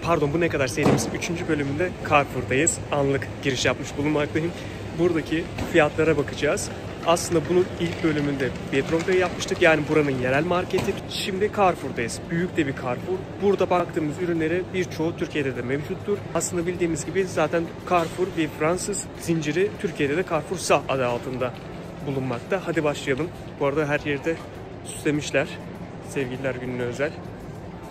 Pardon, bu ne kadar serimiz 3. bölümünde Carrefour'dayız. Anlık giriş yapmış bulunmaktayım. Buradaki fiyatlara bakacağız. Aslında bunun ilk bölümünde Bedrock'ta yapmıştık. Yani buranın yerel marketi. Şimdi Carrefour'dayız. Büyük de bir Carrefour. Burada baktığımız ürünleri birçoğu Türkiye'de de mevcuttur. Aslında bildiğimiz gibi zaten Carrefour bir Fransız zinciri. Türkiye'de de Carrefour SA adı altında bulunmakta. Hadi başlayalım. Bu arada her yerde süslemişler. Sevgililer Günü'ne özel.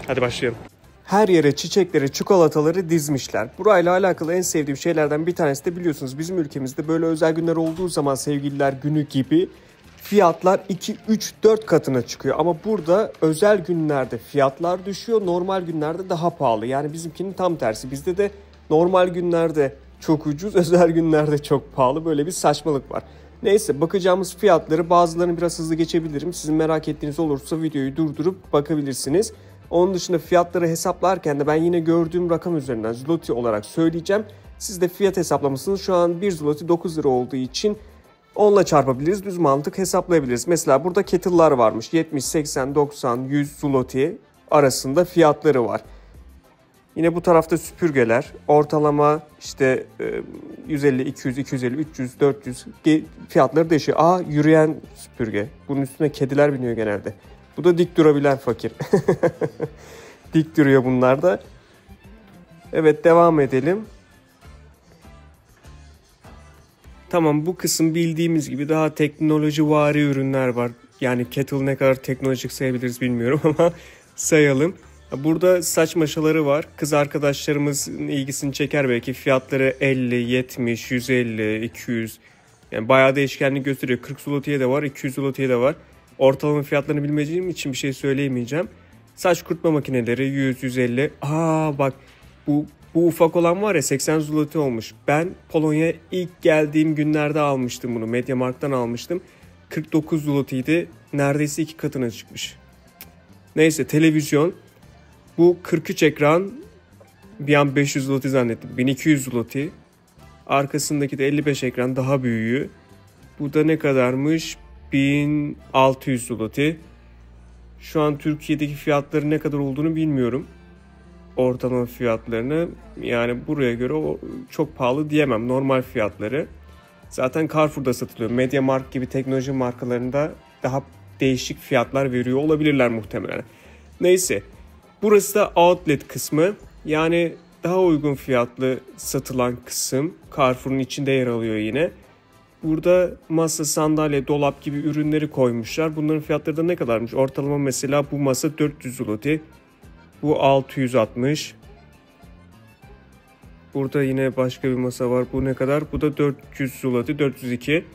Hadi başlayalım. Her yere çiçekleri, çikolataları dizmişler. Burayla alakalı en sevdiğim şeylerden bir tanesi de biliyorsunuz bizim ülkemizde böyle özel günler olduğu zaman sevgililer günü gibi fiyatlar 2, 3, 4 katına çıkıyor. Ama burada özel günlerde fiyatlar düşüyor, normal günlerde daha pahalı. Yani bizimkinin tam tersi. Bizde de normal günlerde çok ucuz, özel günlerde çok pahalı. Böyle bir saçmalık var. Neyse, bakacağımız fiyatları bazılarını biraz hızlı geçebilirim. Sizin merak ettiğiniz olursa videoyu durdurup bakabilirsiniz. Onun dışında fiyatları hesaplarken de ben yine gördüğüm rakam üzerinden zloty olarak söyleyeceğim. Siz de fiyat hesaplamasını şu an 1 zloty 9 lira olduğu için 10 ile çarpabiliriz. Düz mantık hesaplayabiliriz. Mesela burada kettle'lar varmış. 70, 80, 90, 100 zloty arasında fiyatları var. Yine bu tarafta süpürgeler. Ortalama işte 150, 200, 250, 300, 400 fiyatları değişiyor. Yürüyen süpürge. Bunun üstüne kediler biniyor genelde. Bu da dik durabilen fakir. Dik duruyor bunlar da. Evet, devam edelim. Tamam, bu kısım bildiğimiz gibi daha teknolojivari ürünler var. Yani kettle ne kadar teknolojik sayabiliriz bilmiyorum ama sayalım. Burada saç maşaları var. Kız arkadaşlarımızın ilgisini çeker belki. Fiyatları 50, 70, 150, 200. Yani bayağı değişkenlik gösteriyor. 40 zloty'ye de var, 200 zloty'ye de var. Ortalama fiyatlarını bilmediğim için bir şey söyleyemeyeceğim. Saç kurutma makineleri 100, 150. Bak bu ufak olan var ya 80 zloty olmuş. Ben Polonya'ya ilk geldiğim günlerde almıştım bunu. MediaMarkt'tan almıştım. 49 zloty'ydi. Neredeyse 2 katına çıkmış. Neyse, televizyon. Bu 43 ekran. Bir an 500 zloty zannettim. 1200 zloty. Arkasındaki de 55 ekran, daha büyüğü. Bu da ne kadarmış? 1600 zloty. Şu an Türkiye'deki fiyatları ne kadar olduğunu bilmiyorum. Ortalama fiyatlarını. Yani buraya göre çok pahalı diyemem. Normal fiyatları. Zaten Carrefour'da satılıyor. MediaMarkt gibi teknoloji markalarında daha değişik fiyatlar veriyor olabilirler muhtemelen. Neyse. Burası da outlet kısmı. Yani daha uygun fiyatlı satılan kısım. Carrefour'un içinde yer alıyor yine. Burada masa, sandalye, dolap gibi ürünleri koymuşlar. Bunların fiyatları da ne kadarmış? Ortalama mesela bu masa 400 zloty. Bu 660. Burada yine başka bir masa var. Bu ne kadar? Bu da 400 zloty, 402.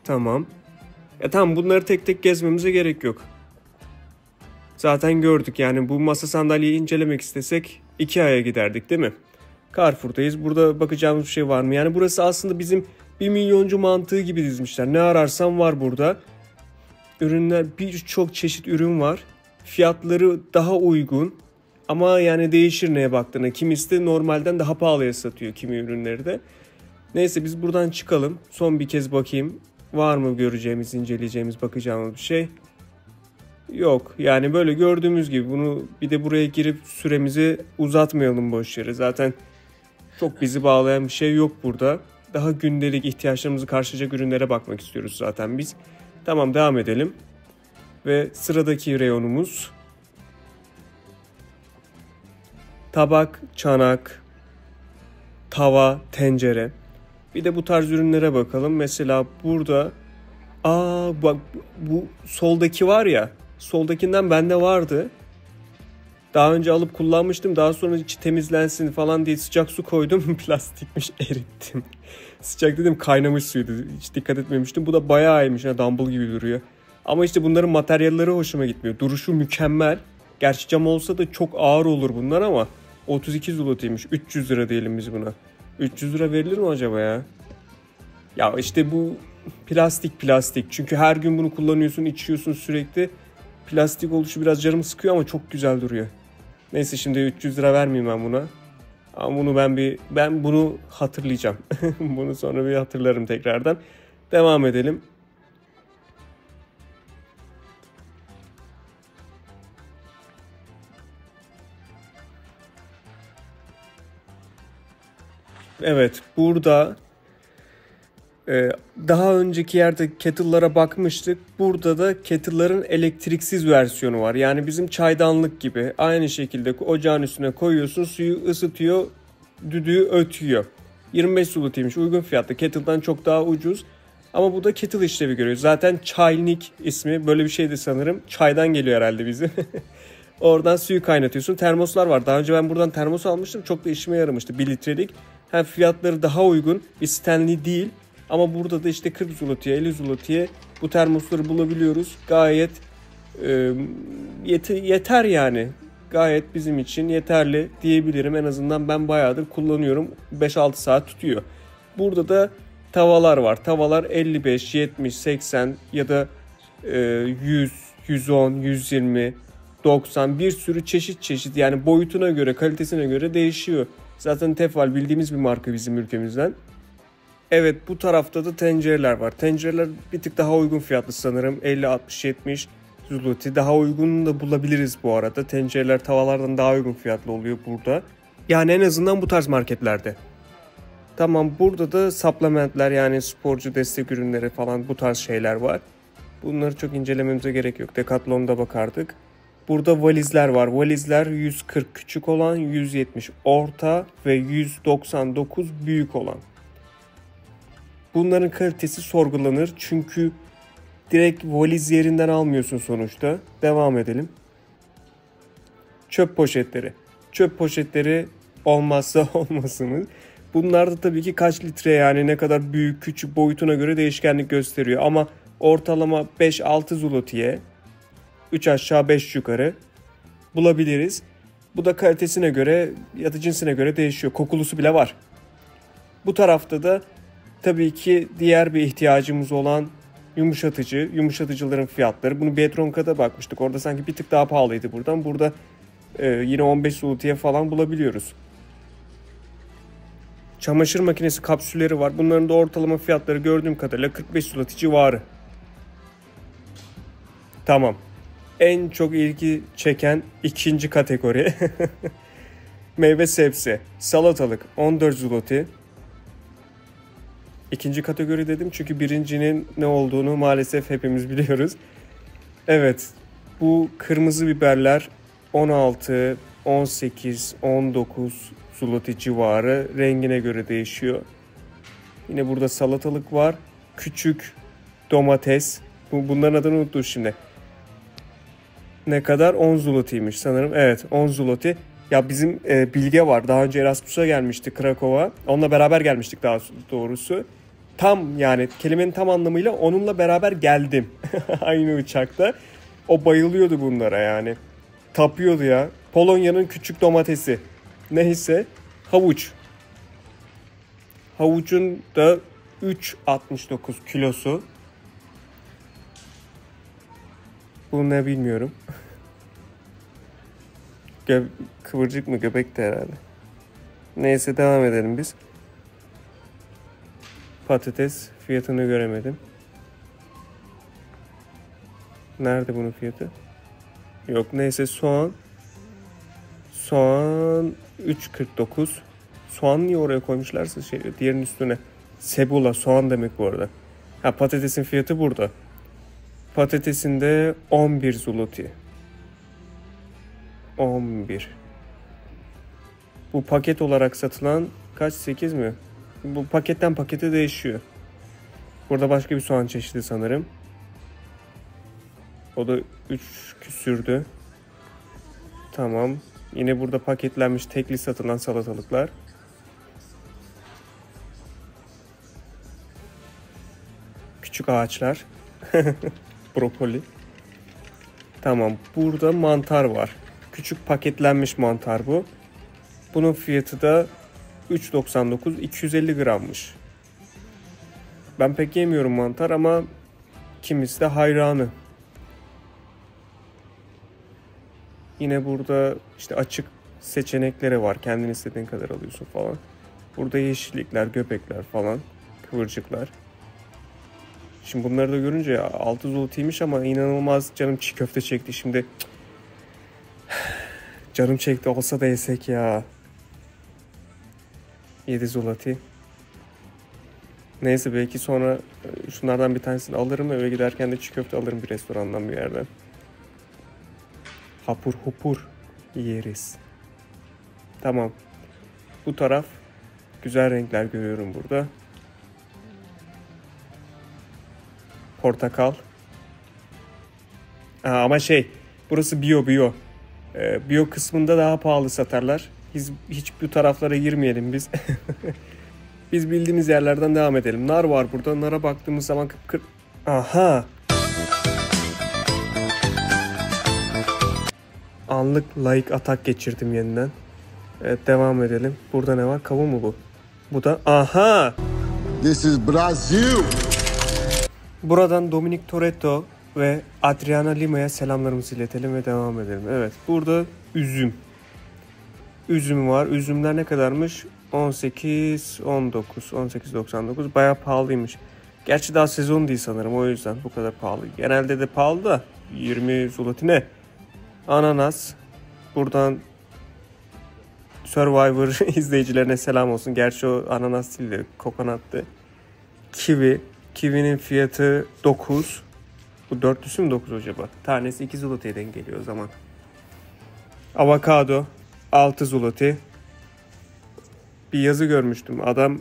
Tamam. Tamam, bunları tek tek gezmemize gerek yok. Zaten gördük yani bu masa sandalyeyi incelemek istesek 2 aya giderdik değil mi? Carrefour'dayız. Burada bakacağımız bir şey var mı? Yani burası aslında bizim 1 milyoncu mantığı gibi dizmişler. Ne ararsan var burada. Ürünler, birçok çeşit ürün var. Fiyatları daha uygun. Ama yani değişir neye baktığına. Kimisi de normalden daha pahalıya satıyor kimi ürünleri de. Neyse, biz buradan çıkalım. Son bir kez bakayım. Var mı göreceğimiz, inceleyeceğimiz, bakacağımız bir şey? Yok. Yani böyle gördüğümüz gibi bunu bir de buraya girip süremizi uzatmayalım boş yere. Zaten çok bizi bağlayan bir şey yok burada. Daha gündelik ihtiyaçlarımızı karşılayacak ürünlere bakmak istiyoruz zaten biz. Tamam, devam edelim. Ve sıradaki reyonumuz tabak, çanak, tava, tencere. Bir de bu tarz ürünlere bakalım. Mesela burada bak bu soldaki var ya, soldakinden bende vardı. Daha önce alıp kullanmıştım. Daha sonra içi temizlensin falan diye sıcak su koydum. Plastikmiş, erittim. Sıcak dedim, kaynamış suydu. Hiç dikkat etmemiştim. Bu da bayağı iyiymiş. Dumbbell gibi duruyor. Ama işte bunların materyalleri hoşuma gitmiyor. Duruşu mükemmel. Gerçi cam olsa da çok ağır olur bunlar ama 32 zloty'ymiş. 300 lira diyelim biz buna. 300 lira verilir mi acaba ya? Ya işte bu plastik. Çünkü her gün bunu kullanıyorsun, içiyorsun sürekli. Plastik oluşu biraz canımı sıkıyor ama çok güzel duruyor. Neyse, şimdi 300 lira vermeyeyim ben buna. Ama bunu ben bunu hatırlayacağım. Bunu sonra bir hatırlarım tekrardan. Devam edelim. Evet, burada daha önceki yerde kettle'lara bakmıştık. Burada da kettle'ların elektriksiz versiyonu var. Yani bizim çaydanlık gibi. Aynı şekilde ocağın üstüne koyuyorsun, suyu ısıtıyor, düdüğü ötüyor. 25 zlotiymiş, uygun fiyatlı. Kettle'dan çok daha ucuz. Ama bu da kettle işlevi görüyor. Zaten çaynik ismi böyle bir şeydi sanırım. Çaydan geliyor herhalde bizim. Oradan suyu kaynatıyorsun. Termoslar var. Daha önce ben buradan termos almıştım. Çok da işime yaramıştı. 1 litrelik. Hem fiyatları daha uygun. Bir Stanley değil. Ama burada da işte 40 zloty'ye 50 zloty'ye bu termosları bulabiliyoruz. Gayet yeter yani. Gayet bizim için yeterli diyebilirim. En azından ben bayağıdır kullanıyorum. 5-6 saat tutuyor. Burada da tavalar var. Tavalar 55, 70, 80 ya da 100, 110, 120, 90 bir sürü çeşit yani boyutuna göre, kalitesine göre değişiyor. Zaten Tefal bildiğimiz bir marka bizim ülkemizden. Evet, bu tarafta da tencereler var. Tencereler bir tık daha uygun fiyatlı sanırım. 50, 60, 70 zloty. Daha uygun da bulabiliriz bu arada. Tencereler tavalardan daha uygun fiyatlı oluyor burada. Yani en azından bu tarz marketlerde. Tamam, burada da supplementler yani sporcu destek ürünleri falan bu tarz şeyler var. Bunları çok incelememize gerek yok. Decathlon'da bakardık. Burada valizler var. Valizler 140 küçük olan, 170 orta ve 199 büyük olan. Bunların kalitesi sorgulanır çünkü direkt valiz yerinden almıyorsun sonuçta. Devam edelim. Çöp poşetleri. Çöp poşetleri olmazsa olmasınız. Bunlar da tabii ki kaç litre yani ne kadar büyük küçük boyutuna göre değişkenlik gösteriyor. Ama ortalama 5-6 zloty'ye 3 aşağı 5 yukarı bulabiliriz. Bu da kalitesine göre ya da cinsine göre değişiyor. Kokulusu bile var. Bu tarafta da tabii ki diğer bir ihtiyacımız olan yumuşatıcıların fiyatları. Bunu Biedronka'da bakmıştık. Orada sanki bir tık daha pahalıydı buradan. Burada yine 15 zloty'ye falan bulabiliyoruz. Çamaşır makinesi kapsülleri var. Bunların da ortalama fiyatları gördüğüm kadarıyla 45 zloty civarı. Tamam. En çok ilgi çeken ikinci kategori. Meyve sebze. Salatalık 14 zloty. İkinci kategori dedim çünkü birincinin ne olduğunu maalesef hepimiz biliyoruz. Evet, bu kırmızı biberler 16, 18, 19 zloty civarı, rengine göre değişiyor. Yine burada salatalık var. Küçük domates. Bunların adını unuttum şimdi. Ne kadar? 10 zloty'ymiş sanırım. Evet, 10 zloty. Ya bizim Bilge var. Daha önce Erasmus'a gelmişti Krakow'a. Onunla beraber gelmiştik daha doğrusu. Tam yani kelimenin tam anlamıyla onunla beraber geldim. Aynı uçakta. O bayılıyordu bunlara yani. Tapıyordu ya. Polonya'nın küçük domatesi. Neyse. Havuç. Havucun da 3,69 kilosu. Bu ne bilmiyorum. Kıvırcık mı göbek de herhalde. Neyse devam edelim biz. Patates fiyatını göremedim. Nerede bunun fiyatı? Yok neyse soğan. Soğan 3,49. Soğan niye oraya koymuşlarsa diğerinin üstüne. Sebula soğan demek bu arada. Ha, patatesin fiyatı burada. Patatesin de 11 zloty. 11. Bu paket olarak satılan kaç? 8 mi? Bu paketten pakete değişiyor. Burada başka bir soğan çeşidi sanırım. O da 3 küsürdü. Tamam. Yine burada paketlenmiş tekli satılan salatalıklar. Küçük ağaçlar. Brokoli. Tamam. Burada mantar var. Küçük paketlenmiş mantar bu. Bunun fiyatı da 3,99, 250 grammış. Ben pek yemiyorum mantar ama kimisi de hayranı. Yine burada işte açık seçenekleri var. Kendin istediğin kadar alıyorsun falan. Burada yeşillikler, göbekler falan, kıvırcıklar. Şimdi bunları da görünce 6 zloty'ymiş ama inanılmaz canım çiğ köfte çekti şimdi. Canım çekti, olsa da yesek ya. 7 zloty. Neyse belki sonra şunlardan bir tanesini alırım, eve giderken de çiğ köfte alırım bir restorandan bir yerden. Hapur hupur yeriz. Tamam. Bu taraf güzel renkler görüyorum burada. Portakal. Ama burası bio. Bio kısmında daha pahalı satarlar. Hiç bu taraflara girmeyelim biz. Biz bildiğimiz yerlerden devam edelim. Nar var burada. Nara baktığımız zaman Aha! Anlık like atak geçirdim yeniden. Evet, devam edelim. Burada ne var? Kavun mu bu? Bu da aha! This is Brazil. Buradan Dominic Toretto ve Adriana Lima'ya selamlarımızı iletelim ve devam edelim. Evet, burada üzüm. Üzüm var. Üzümler ne kadarmış? 18.99. Bayağı pahalıymış. Gerçi daha sezon değil sanırım, o yüzden bu kadar pahalı. Genelde de pahalı da 20 zloty ne? Ananas. Buradan Survivor izleyicilerine selam olsun. Gerçi o ananas değil de kokonattı. Kivi. Kivinin fiyatı 9. Bu 400 mü 9 acaba? Tanesi 2 zloty'ye denk geliyor o zaman. Avokado 6 zloty. Bir yazı görmüştüm. Adam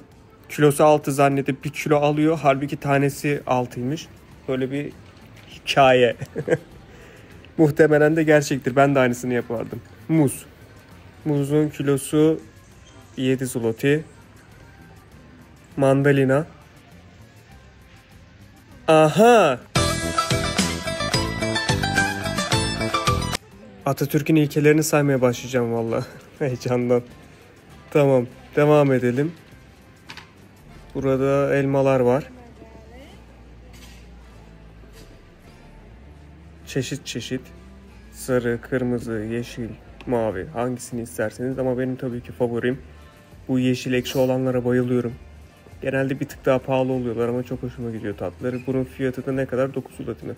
kilosu 6 zannedip 1 kilo alıyor. Halbuki tanesi 6'ymış. Böyle bir hikaye. Muhtemelen de gerçektir. Ben de aynısını yapardım. Muz. Muzun kilosu 7 zloty. Mandalina. Aha! Atatürk'ün ilkelerini saymaya başlayacağım valla. Heyecandan. Tamam. Devam edelim. Burada elmalar var. Çeşit çeşit. Sarı, kırmızı, yeşil, mavi. Hangisini isterseniz ama benim tabii ki favorim. Bu yeşil ekşi olanlara bayılıyorum. Genelde bir tık daha pahalı oluyorlar ama çok hoşuma gidiyor tatları. Bunun fiyatı da ne kadar? 9 zloty mi?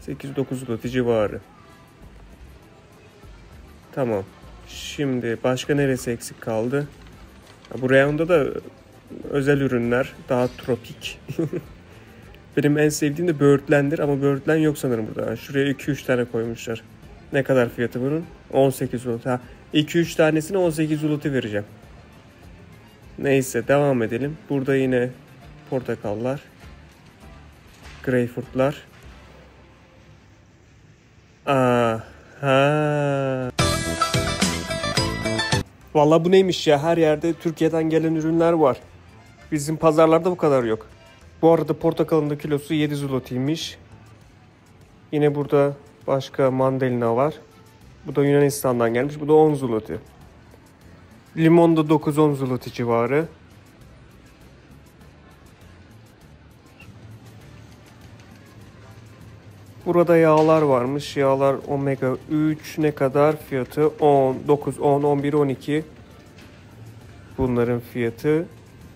8-9 zloty civarı. Tamam. Şimdi başka neresi eksik kaldı? Bu reyonda da özel ürünler. Daha tropik. Benim en sevdiğim de böğürtlendir ama böğürtlen yok sanırım burada. Şuraya 2-3 tane koymuşlar. Ne kadar fiyatı bunun? 18 zloty. 2-3 tanesine 18 zloty vereceğim. Neyse devam edelim. Burada yine portakallar. Greyfurtlar. Aha. Vallahi bu neymiş ya? Her yerde Türkiye'den gelen ürünler var. Bizim pazarlarda bu kadar yok. Bu arada portakalın da kilosu 7 zloty'ymiş. Yine burada başka mandalina var. Bu da Yunanistan'dan gelmiş. Bu da 10 zloty. Limon da 9-10 zloty civarı. Burada yağlar varmış. Yağlar omega 3 ne kadar fiyatı? 10, 9, 10, 11, 12. Bunların fiyatı.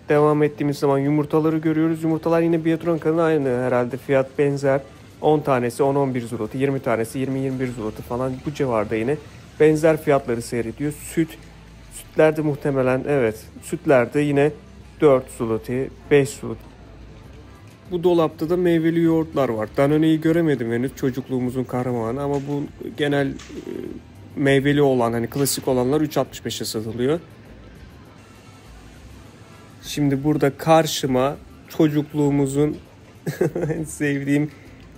Devam ettiğimiz zaman yumurtaları görüyoruz. Yumurtalar yine Biedronka kanalına aynı herhalde. Fiyat benzer. 10 tanesi 10-11 zloty. 20 tanesi 20-21 zloty falan bu civarda yine. Benzer fiyatları seyrediyor. Sütlerde muhtemelen evet. Sütlerde yine 4 zloty, 5 zloty. Bu dolapta da meyveli yoğurtlar var. Danone'yi göremedim henüz, çocukluğumuzun kahramanı ama bu genel meyveli olan, hani klasik olanlar 3.65'e satılıyor. Şimdi burada karşıma çocukluğumuzun en sevdiğim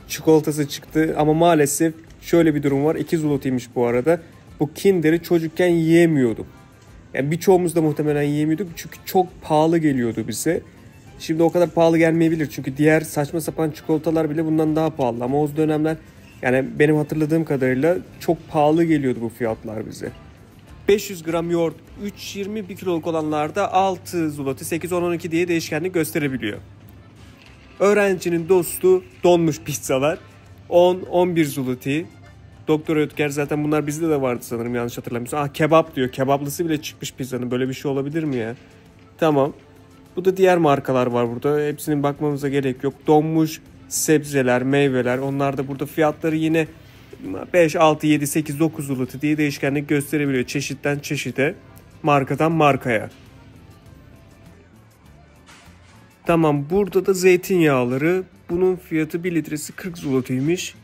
çikolatası çıktı ama maalesef şöyle bir durum var. 2 zloty'ymiş bu arada. Bu Kinder'i çocukken yiyemiyordum. Yani birçoğumuz da muhtemelen yiyemiyorduk çünkü çok pahalı geliyordu bize. Şimdi o kadar pahalı gelmeyebilir çünkü diğer saçma sapan çikolatalar bile bundan daha pahalı. Ama o dönemler, yani benim hatırladığım kadarıyla çok pahalı geliyordu bu fiyatlar bize. 500 gram yoğurt 3.20, 1 kiloluk olanlarda 6 zloty, 8, 10, 12 diye değişkenlik gösterebiliyor. Öğrencinin dostu donmuş pizzalar 10, 11 zloty. Doktor Ötker zaten bunlar bizde de vardı sanırım, yanlış hatırlamıyorsam. Kebap diyor. Kebaplısı bile çıkmış pizzanın. Böyle bir şey olabilir mi ya? Tamam. Bu da diğer markalar var burada. Hepsinin bakmamıza gerek yok. Donmuş sebzeler, meyveler. Onlar da burada fiyatları yine 5, 6, 7, 8, 9 zloty diye değişkenlik gösterebiliyor. Çeşitten çeşite, markadan markaya. Tamam, burada da zeytinyağları. Bunun fiyatı 1 litresi 40 zlotiymiş.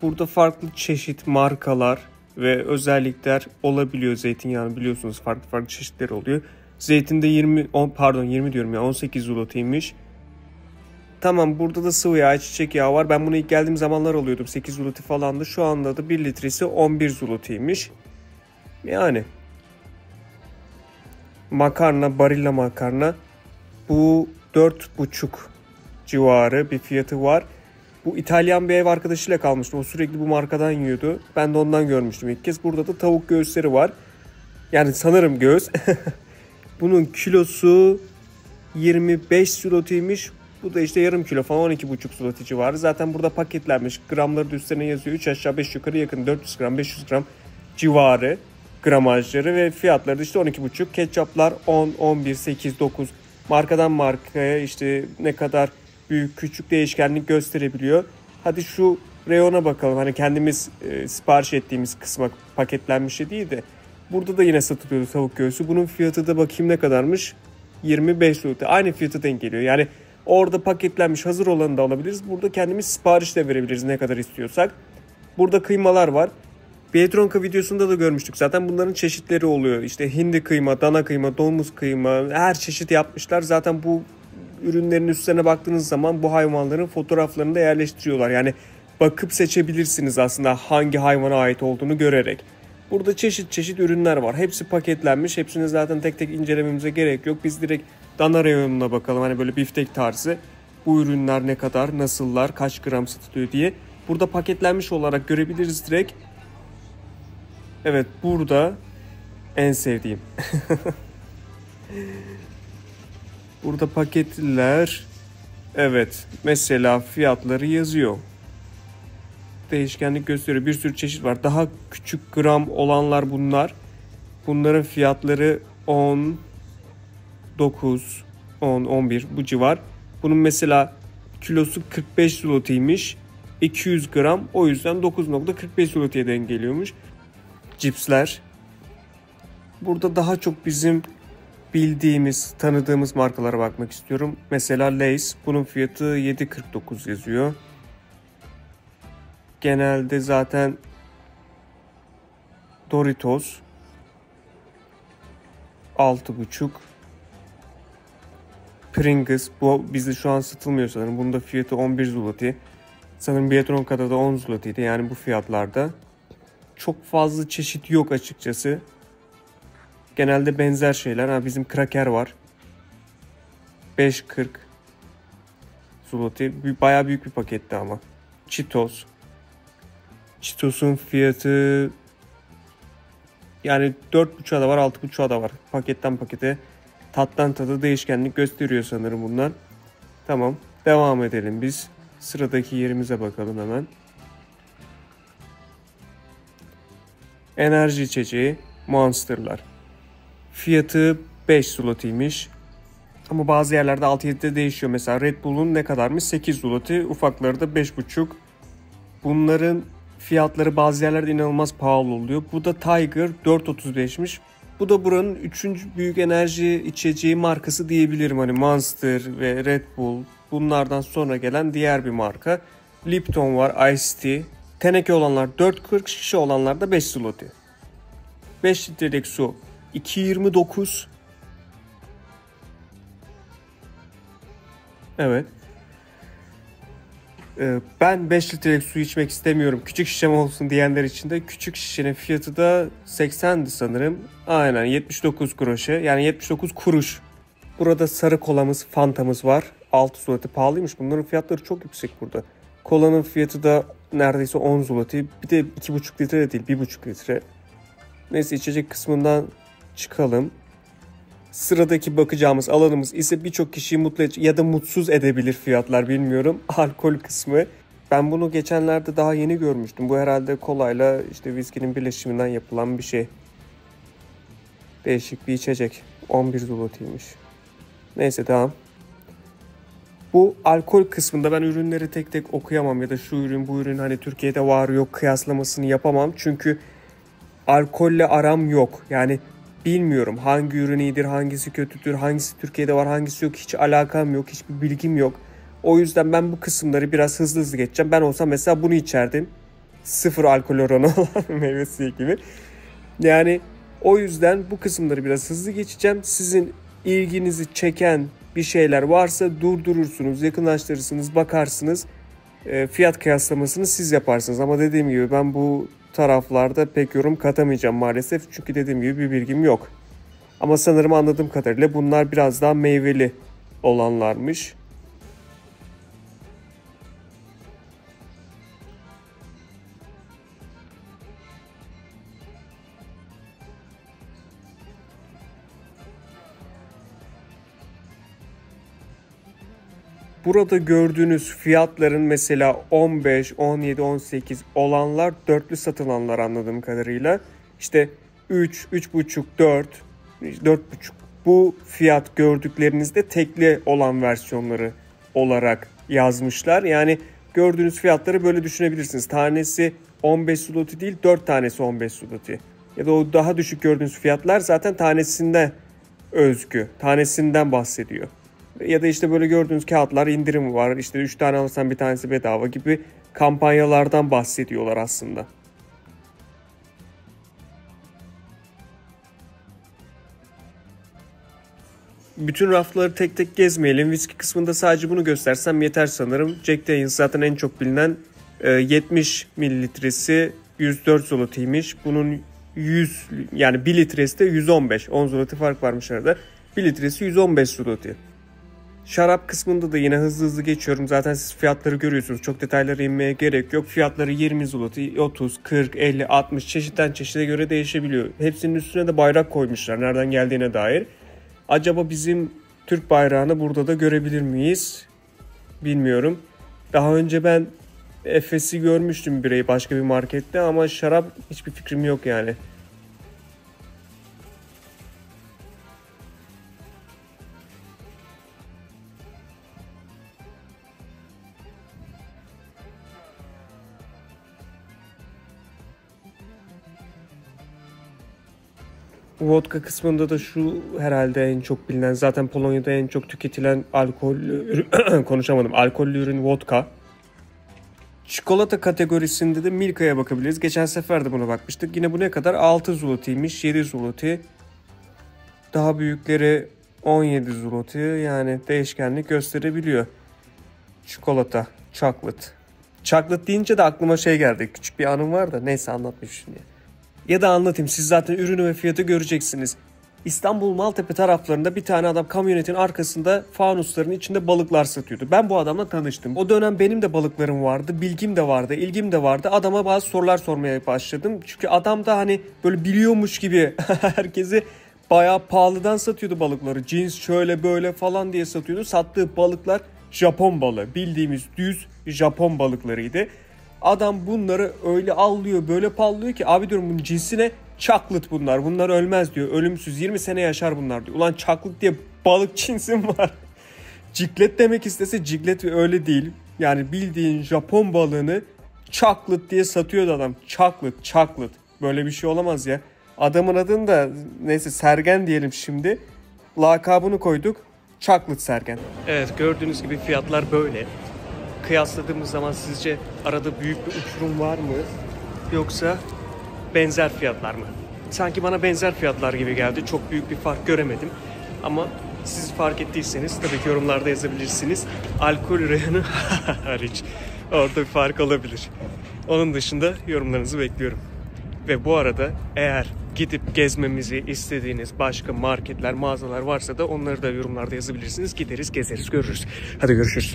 Burada farklı çeşit markalar ve özellikler olabiliyor zeytinyağının, biliyorsunuz farklı farklı çeşitleri oluyor. Zeytinde 18 zlotiymiş. Tamam, burada da sıvı yağ, çiçek yağı var. Ben bunu ilk geldiğim zamanlar alıyordum. 8 zloty falandı. Şu anda da 1 litresi 11 zlotiymiş. Yani makarna, Barilla makarna. Bu 4,5 civarı bir fiyatı var. Bu İtalyan bir ev arkadaşıyla kalmıştım. O sürekli bu markadan yiyordu. Ben de ondan görmüştüm ilk kez. Burada da tavuk göğüsleri var. Yani sanırım göğüs. Bunun kilosu 25 zlotiymiş. Bu da işte yarım kilo falan, 12,5 zloty civarı. Zaten burada paketlenmiş. Gramları da üstlerine yazıyor. 3 aşağı 5 yukarı yakın 400 gram 500 gram civarı gramajları ve fiyatları da işte 12,5. Ketçaplar 10, 11, 8, 9. Markadan markaya işte ne kadar büyük küçük değişkenlik gösterebiliyor. Hadi şu reyona bakalım. Hani kendimiz sipariş ettiğimiz kısma, paketlenmiş şey değil de. Burada da yine satılıyordu tavuk göğsü. Bunun fiyatı da bakayım ne kadarmış? 25 zloty. Aynı fiyatı denk geliyor. Yani orada paketlenmiş hazır olanı da alabiliriz. Burada kendimiz sipariş de verebiliriz ne kadar istiyorsak. Burada kıymalar var. Biedronka videosunda da görmüştük. Zaten bunların çeşitleri oluyor. İşte hindi kıyma, dana kıyma, domuz kıyma, her çeşit yapmışlar. Zaten bu ürünlerin üstlerine baktığınız zaman bu hayvanların fotoğraflarını da yerleştiriyorlar. Yani bakıp seçebilirsiniz aslında hangi hayvana ait olduğunu görerek. Burada çeşit çeşit ürünler var. Hepsi paketlenmiş. Hepsini zaten tek tek incelememize gerek yok. Biz direkt dana reyonuna bakalım. Hani böyle biftek tarzı. Bu ürünler ne kadar, nasıllar, kaç gram satılıyor diye. Burada paketlenmiş olarak görebiliriz direkt. Evet, burada en sevdiğim. Burada paketliler. Evet, mesela fiyatları yazıyor. Değişkenlik gösteriyor. Bir sürü çeşit var. Daha küçük gram olanlar bunlar. Bunların fiyatları 10, 9, 10, 11 bu civar. Bunun mesela kilosu 45 zlotiymiş. 200 gram. O yüzden 9,45 zloty'ye denk geliyormuş. Cipsler. Burada daha çok bizim bildiğimiz, tanıdığımız markalara bakmak istiyorum. Mesela Lay's. Bunun fiyatı 7,49 yazıyor. Genelde zaten Doritos 6,5. Pringles, bu bizde şu an satılmıyor sanırım. Bunun da fiyatı 11 zloty. Sanırım Biedronka'da da 10 zloty'ydi. Yani bu fiyatlarda. Çok fazla çeşit yok açıkçası. Genelde benzer şeyler. Bizim kraker var. 5,40 zloty. Bayağı büyük bir paketti ama. Cheetos. Cheetos'un fiyatı yani 4,5'a da var, 6,5'a da var. Paketten pakete, tattan tada değişkenlik gösteriyor sanırım bunlar. Tamam, devam edelim biz. Sıradaki yerimize bakalım hemen. Enerji içeceği Monster'lar. Fiyatı 5 zloty'ymiş. Ama bazı yerlerde 6-7'de değişiyor. Mesela Red Bull'un ne kadarmış? 8 zloty. Ufakları da 5,5. Bunların fiyatları bazı yerlerde inanılmaz pahalı oluyor. Bu da Tiger 4,35'miş. Bu da buranın 3. büyük enerji içeceği markası diyebilirim. Hani Monster ve Red Bull, bunlardan sonra gelen diğer bir marka. Lipton var, Ice Tea. Teneke olanlar 4,40, şişe olanlar da 5 zloty. 5 litrelik su 2,29. Evet. Ben 5 litrelik su içmek istemiyorum, küçük şişem olsun diyenler için de küçük şişenin fiyatı da 80'di sanırım. Aynen 79 groşe, yani 79 kuruş. Burada sarı kolamız, Fanta'mız var. 6 zloty, pahalıymış. Bunların fiyatları çok yüksek burada. Kolanın fiyatı da neredeyse 10 zloty. Bir de 2,5 litre de değil, 1,5 litre. Neyse, içecek kısmından çıkalım. Sıradaki bakacağımız alanımız ise birçok kişiyi mutlu edecek ya da mutsuz edebilir fiyatlar, bilmiyorum. Alkol kısmı. Ben bunu geçenlerde daha yeni görmüştüm. Bu herhalde kolayla işte viskinin birleşiminden yapılan bir şey. Değişik bir içecek. 11 zloty'ymiş. Neyse, devam. Bu alkol kısmında ben ürünleri tek tek okuyamam ya da şu ürün bu ürün hani Türkiye'de var yok kıyaslamasını yapamam. Çünkü alkolle aram yok. Yani bilmiyorum hangi ürün iyidir, hangisi kötüdür, hangisi Türkiye'de var, hangisi yok, hiç alakam yok, hiçbir bilgim yok. O yüzden ben bu kısımları biraz hızlı geçeceğim. Ben olsam mesela bunu içerdim. 0 alkol oranı olan meyve suyu gibi. Yani o yüzden bu kısımları biraz hızlı geçeceğim. Sizin ilginizi çeken bir şeyler varsa durdurursunuz, yakınlaştırırsınız, bakarsınız. Fiyat kıyaslamasını siz yaparsınız. Ama dediğim gibi ben bu taraflarda pek yorum katamayacağım maalesef. Çünkü dediğim gibi bir bilgim yok. Ama sanırım anladığım kadarıyla bunlar biraz daha meyveli olanlarmış. Burada gördüğünüz fiyatların mesela 15, 17, 18 olanlar dörtlü satılanlar anladığım kadarıyla. İşte 3, 3,5, 4, 4,5 bu fiyat gördüklerinizde tekli olan versiyonları olarak yazmışlar. Yani gördüğünüz fiyatları böyle düşünebilirsiniz. Tanesi 15 zloty değil 4 tanesi 15 zloty. Ya da o daha düşük gördüğünüz fiyatlar zaten tanesinden özgü. Tanesinden bahsediyor. Ya da işte böyle gördüğünüz kağıtlar indirim var. İşte 3 tane alırsan bir tanesi bedava gibi kampanyalardan bahsediyorlar aslında. Bütün rafları tek tek gezmeyelim. Viski kısmında sadece bunu göstersem yeter sanırım. Jack Daniel's zaten en çok bilinen 70 mililitresi 104 zloty'ymiş. Bunun 100 yani 1 litresi de 115. 10 zloty fark varmış arada. 1 litresi 115 zloty. Şarap kısmında da yine hızlı geçiyorum. Zaten siz fiyatları görüyorsunuz. Çok detaylara inmeye gerek yok. Fiyatları 20 zloty, 30, 40, 50, 60 çeşitten çeşide göre değişebiliyor. Hepsinin üstüne de bayrak koymuşlar nereden geldiğine dair. Acaba bizim Türk bayrağını burada da görebilir miyiz? Bilmiyorum. Daha önce ben Efes'i görmüştüm bireyi başka bir markette ama şarap hiçbir fikrim yok yani. Vodka kısmında da şu herhalde en çok bilinen, zaten Polonya'da en çok tüketilen alkollü ürün vodka. Çikolata kategorisinde de Milka'ya bakabiliriz. Geçen sefer de buna bakmıştık. Yine bu ne kadar? 6 zloty'ymiş, 7 zloty. Daha büyükleri 17 zloty, yani değişkenlik gösterebiliyor. Çikolata, chocolate. Chocolate deyince de aklıma şey geldi. Küçük bir anım var da neyse anlatmayayım şimdi. Ya da anlatayım, siz zaten ürünü ve fiyatı göreceksiniz. İstanbul Maltepe taraflarında bir tane adam kamyonetin arkasında fanusların içinde balıklar satıyordu. Ben bu adamla tanıştım. O dönem benim de balıklarım vardı, bilgim de vardı, ilgim de vardı. Adama bazı sorular sormaya başladım. Çünkü adam da hani böyle biliyormuş gibi herkese bayağı pahalıdan satıyordu balıkları. Cins şöyle böyle falan diye satıyordu. Sattığı balıklar Japon balığı. Bildiğimiz düz Japon balıklarıydı. Adam bunları öyle allıyor, böyle pallıyor ki abi diyorum bunun cinsi ne? Chocolate bunlar. Bunlar ölmez diyor. Ölümsüz. 20 sene yaşar bunlar diyor. Ulan chocolate diye balık cinsim var. Ciklet demek istese ciklet öyle değil. Yani bildiğin Japon balığını chocolate diye satıyordu adam. Chocolate. Böyle bir şey olamaz ya. Adamın adını da neyse Sergen diyelim şimdi. Lakabını koyduk. Chocolate Sergen. Evet, gördüğünüz gibi fiyatlar böyle. Kıyasladığımız zaman sizce arada büyük bir uçurum var mı? Yoksa benzer fiyatlar mı? Sanki bana benzer fiyatlar gibi geldi. Çok büyük bir fark göremedim. Ama siz fark ettiyseniz tabii ki yorumlarda yazabilirsiniz. Alkol reyonu hariç. Orada bir fark olabilir. Onun dışında yorumlarınızı bekliyorum. Ve bu arada eğer gidip gezmemizi istediğiniz başka marketler, mağazalar varsa da onları da yorumlarda yazabilirsiniz. Gideriz, gezeriz, görürüz. Hadi görüşürüz.